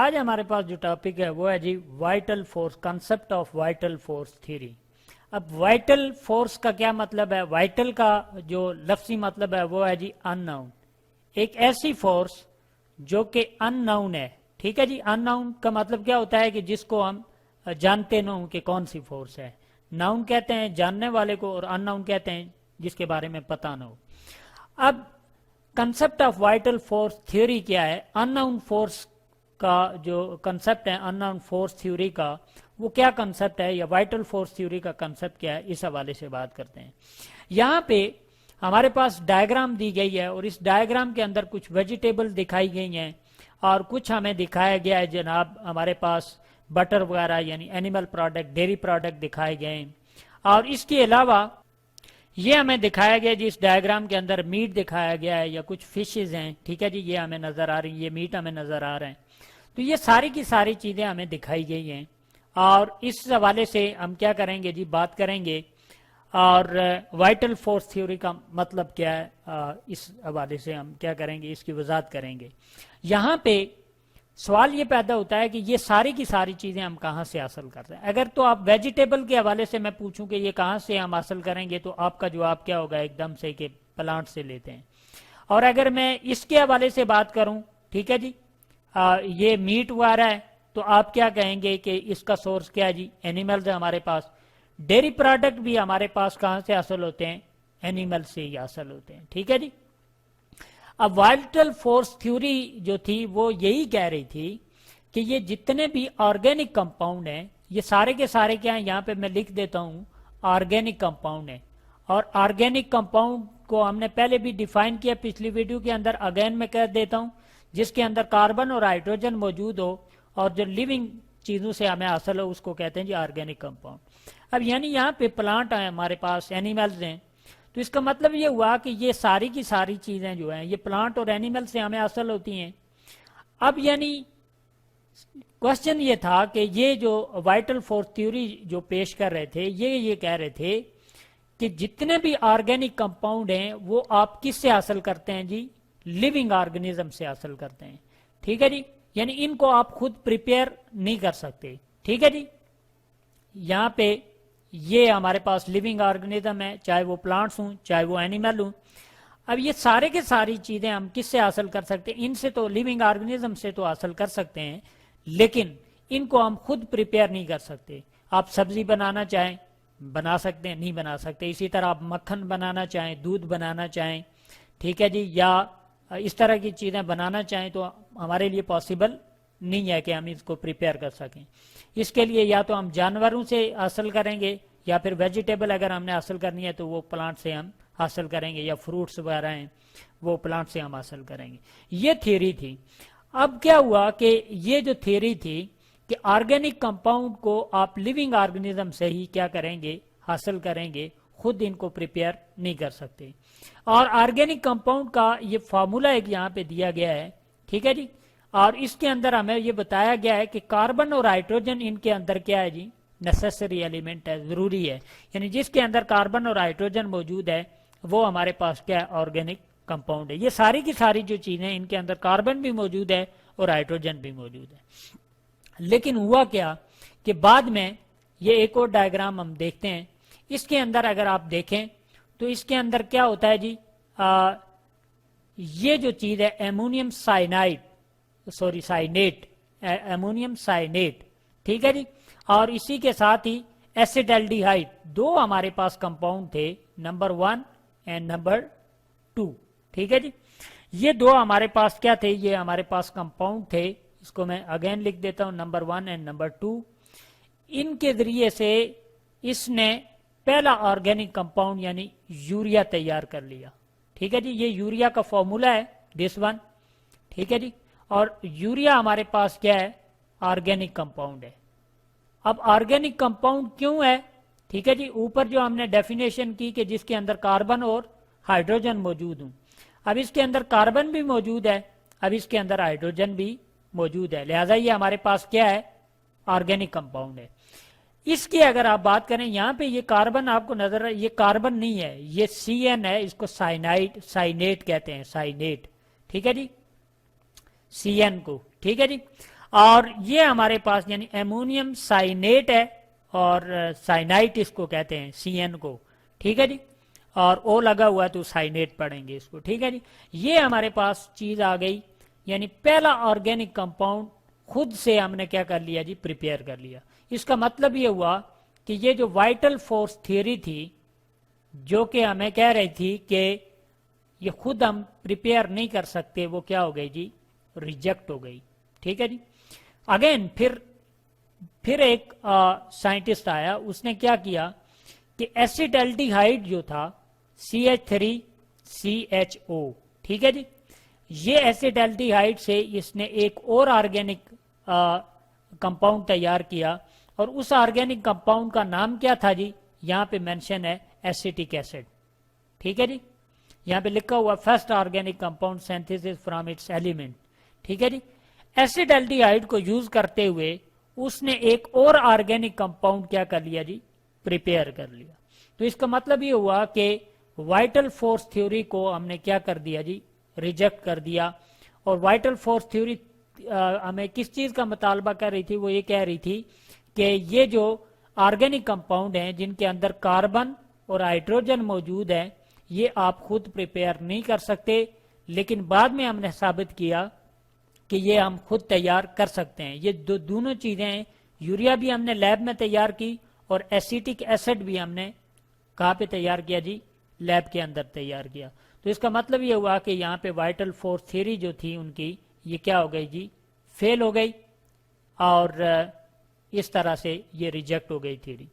आज हमारे पास जो टॉपिक है वो है जी vital force, concept of vital force theory. अब वाइटल फोर्स का क्या मतलब है? वाइटल का जो लफ्जी मतलब है वो है जी अननाउन, एक ऐसी फोर्स जो कि अननाउन है। ठीक है जी, अननाउन का मतलब क्या होता है कि जिसको हम जानते न हो कि कौन सी फोर्स है। नाउन कहते हैं जानने वाले को और अननाउन कहते हैं जिसके बारे में पता न हो। अब concept of vital force theory क्या है? अननाउन फोर्स का जो कंसेप्ट है, अननोन फोर्स थ्योरी का, वो क्या कंसेप्ट है या वाइटल फोर्स थ्योरी का कंसेप्ट क्या है, इस हवाले से बात करते हैं। यहाँ पे हमारे पास डायग्राम दी गई है और इस डायग्राम के अंदर कुछ वेजिटेबल दिखाई गई हैं और कुछ हमें दिखाया गया है जनाब हमारे पास बटर वगैरह यानी एनिमल प्रोडक्ट, डेयरी प्रोडक्ट दिखाए गए हैं। और इसके अलावा ये हमें दिखाया गया जी, इस डायग्राम के अंदर मीट दिखाया गया है या कुछ फिशेज हैं। ठीक है जी, ये हमें नजर आ रही है, ये मीट हमें नजर आ रहे हैं। तो ये सारी की सारी चीजें हमें दिखाई गई हैं और इस हवाले से हम क्या करेंगे जी, बात करेंगे और वाइटल फोर्स थ्योरी का मतलब क्या है, इस हवाले से हम क्या करेंगे, इसकी वजाहत करेंगे। यहाँ पे सवाल ये पैदा होता है कि ये सारी की सारी चीजें हम कहाँ से हासिल करते हैं। अगर तो आप वेजिटेबल के हवाले से मैं पूछूं कि ये कहाँ से हम हासिल करेंगे तो आपका जवाब क्या होगा, एकदम से कि प्लांट से लेते हैं। और अगर मैं इसके हवाले से बात करूं, ठीक है जी, ये मीट वगैरह है, तो आप क्या कहेंगे कि इसका सोर्स क्या है जी, एनिमल्स है हमारे पास। डेयरी प्रोडक्ट भी हमारे पास कहाँ से हासिल होते हैं, एनिमल से ही हासिल होते हैं। ठीक है जी। अब वाइटल फोर्स थ्योरी जो थी वो यही कह रही थी कि ये जितने भी ऑर्गेनिक कंपाउंड हैं ये सारे के सारे क्या हैं, यहाँ पे मैं लिख देता हूं ऑर्गेनिक कंपाउंड है। और ऑर्गेनिक कंपाउंड को हमने पहले भी डिफाइन किया पिछली वीडियो के अंदर, अगेन मैं कह देता हूं, जिसके अंदर कार्बन और हाइड्रोजन मौजूद हो और जो लिविंग चीजों से हमें हासिल हो उसको कहते हैं जी ऑर्गेनिक कंपाउंड। अब यानी यहाँ पे प्लांट है हमारे पास, एनिमल्स हैं, तो इसका मतलब ये हुआ कि ये सारी की सारी चीजें जो हैं ये प्लांट और एनिमल से हमें हासिल होती हैं। अब यानी क्वेश्चन ये था कि ये जो वाइटल फोर्स थ्योरी जो पेश कर रहे थे ये कह रहे थे कि जितने भी ऑर्गेनिक कंपाउंड हैं वो आप किससे हासिल करते हैं जी, लिविंग ऑर्गेनिज्म से हासिल करते हैं। ठीक है जी, यानी इनको आप खुद प्रिपेयर नहीं कर सकते। ठीक है जी, यहाँ पे ये हमारे पास लिविंग ऑर्गेनिज्म है, चाहे वो प्लांट्स हों चाहे वो एनिमल हों। अब ये सारे के सारी चीजें हम किससे हासिल कर सकते हैं, इनसे तो लिविंग ऑर्गेनिज्म से तो हासिल कर सकते हैं, लेकिन इनको हम खुद प्रिपेयर नहीं कर सकते। आप सब्जी बनाना चाहें बना सकते हैं, नहीं बना सकते। इसी तरह आप मक्खन बनाना चाहें, दूध बनाना चाहें, ठीक है जी, या इस तरह की चीजें बनाना चाहें तो हमारे लिए पॉसिबल नहीं है कि हम इसको प्रिपेयर कर सकें। इसके लिए या तो हम जानवरों से हासिल करेंगे या फिर वेजिटेबल अगर हमने हासिल करनी है तो वो प्लांट से हम हासिल करेंगे, या फ्रूट्स वगैरह हैं वो प्लांट से हम हासिल करेंगे। ये थ्योरी थी। अब क्या हुआ कि ये जो थ्योरी थी कि ऑर्गेनिक कंपाउंड को आप लिविंग ऑर्गेनिज्म से ही क्या करेंगे, हासिल करेंगे, खुद इनको प्रिपेयर नहीं कर सकते। और ऑर्गेनिक कंपाउंड का ये फार्मूला एक यहाँ पे दिया गया है, ठीक है जी, और इसके अंदर हमें ये बताया गया है कि कार्बन और हाइड्रोजन इनके अंदर क्या है जी, नेसेसरी एलिमेंट है, जरूरी है। यानी जिसके अंदर कार्बन और हाइड्रोजन मौजूद है वो हमारे पास क्या है, ऑर्गेनिक कंपाउंड है। ये सारी की सारी जो चीजें इनके अंदर कार्बन भी मौजूद है और हाइड्रोजन भी मौजूद है। लेकिन हुआ क्या कि बाद में ये एक और डायग्राम हम देखते हैं, इसके अंदर अगर आप देखें तो इसके अंदर क्या होता है जी, ये जो चीज है ammonium cyanide, sorry cyanate, ammonium cyanate, ठीक है जी, और इसी के साथ ही एसिडल्डिहाइड, दो हमारे पास कंपाउंड थे, नंबर 1 एंड नंबर 2। ठीक है जी, ये दो हमारे पास क्या थे, ये हमारे पास कंपाउंड थे। इसको मैं अगेन लिख देता हूं, नंबर 1 एंड नंबर 2। इनके जरिए से इसने पहला ऑर्गेनिक कंपाउंड यानी यूरिया तैयार कर लिया। ठीक है जी, ये यूरिया का फॉर्मूला है, दिस वन। ठीक है जी, और यूरिया हमारे पास क्या है, ऑर्गेनिक कंपाउंड है। अब ऑर्गेनिक कंपाउंड क्यों है, ठीक है जी, ऊपर जो हमने डेफिनेशन की कि जिसके अंदर कार्बन और हाइड्रोजन मौजूद हूं, अब इसके अंदर कार्बन भी मौजूद है, अब इसके अंदर हाइड्रोजन भी मौजूद है, लिहाजा ये हमारे पास क्या है, ऑर्गेनिक कंपाउंड है। इसकी अगर आप बात करें, यहां पे ये कार्बन आपको नजर है, ये कार्बन नहीं है, ये CN है, इसको साइनाइड साइनेट कहते हैं, साइनेट। ठीक है जी, CN को, ठीक है जी। और ये हमारे पास यानी एमोनियम साइनेट है और साइनाइट इसको कहते हैं CN को, ठीक है जी, और O लगा हुआ तो साइनेट पढ़ेंगे इसको, ठीक है जी। ये हमारे पास चीज आ गई, यानी पहला ऑर्गेनिक कंपाउंड खुद से हमने क्या कर लिया जी, प्रिपेयर कर लिया। इसका मतलब ये हुआ कि ये जो वाइटल फोर्स थ्योरी थी जो कि हमें कह रही थी कि ये खुद हम प्रिपेयर नहीं कर सकते, वो क्या हो गई जी, रिजेक्ट हो गई, ठीक है जी। अगेन फिर एक साइंटिस्ट आया, उसने क्या किया कि एसिटाल्डिहाइड जो था CH3CHO, ठीक है जी, ये एसिटाल्डिहाइड से इसने एक और ऑर्गेनिक कंपाउंड तैयार किया और उस ऑर्गेनिक कंपाउंड का नाम क्या था जी, यहां पे मेंशन है एसिटिक एसिड, ठीक है जी। यहां पे लिखा हुआ first organic compound synthesis from its element, ठीक है जी। एसिडाल्डिहाइड को यूज करते हुए उसने एक और ऑर्गेनिक कंपाउंड क्या कर लिया जी, प्रिपेयर कर लिया। तो इसका मतलब ये हुआ कि वाइटल फोर्स थ्योरी को हमने क्या कर दिया जी, रिजेक्ट कर दिया। और वाइटल फोर्स थ्योरी हमें किस चीज का मुतालबा कर रही थी, वो ये कह रही थी कि ये जो ऑर्गेनिक कंपाउंड हैं जिनके अंदर कार्बन और हाइड्रोजन मौजूद है, ये आप खुद प्रिपेयर नहीं कर सकते, लेकिन बाद में हमने साबित किया कि ये हम खुद तैयार कर सकते हैं। ये दोनों चीजें, यूरिया भी हमने लैब में तैयार की और एसिटिक एसिड भी हमने कहाँ पे तैयार किया जी, लैब के अंदर तैयार किया। तो इसका मतलब ये हुआ कि यहाँ पे वाइटल फोर्स थ्योरी जो थी उनकी, ये क्या हो गई जी, फेल हो गई और इस तरह से ये रिजेक्ट हो गई थ्योरी।